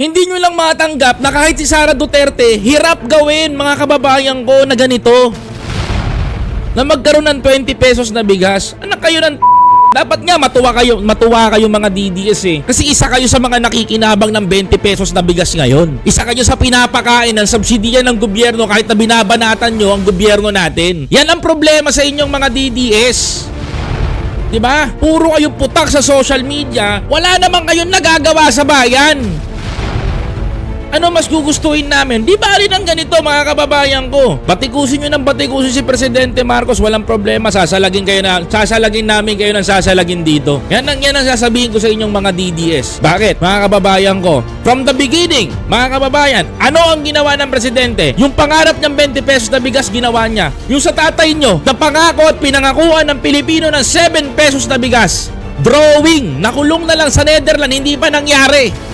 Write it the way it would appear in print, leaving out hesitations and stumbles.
Hindi nyo lang matanggap na kahit si Sara Duterte, hirap gawin mga kababayan ko na ganito. Na magkaroon ng 20 pesos na bigas. Anak kayo ng dapat nga matuwa kayo mga DDS eh. Kasi isa kayo sa mga nakikinabang ng 20 pesos na bigas ngayon. Isa kayo sa pinapakain ng subsidiya ng gobyerno kahit na binabanatan nyo ang gobyerno natin. Yan ang problema sa inyong mga DDS. Diba? Puro kayo putak sa social media. Wala namang kayong nagagawa sa bayan. Ano mas gugustuhin namin? Di bali ng ganito mga kababayan ko. Batikusin nyo ng batikusin si Presidente Marcos, walang problema. Sasalagin namin kayo ng sasalagin dito. Yan ang sasabihin ko sa inyong mga DDS. Bakit? Mga kababayan ko, from the beginning, mga kababayan, ano ang ginawa ng Presidente? Yung pangarap niyang 20 pesos na bigas, ginawa niya. Yung sa tatay nyo, na pangako at pinangakuan ng Pilipino ng 7 pesos na bigas. Drawing, nakulong na lang sa Netherlands, hindi pa nangyari.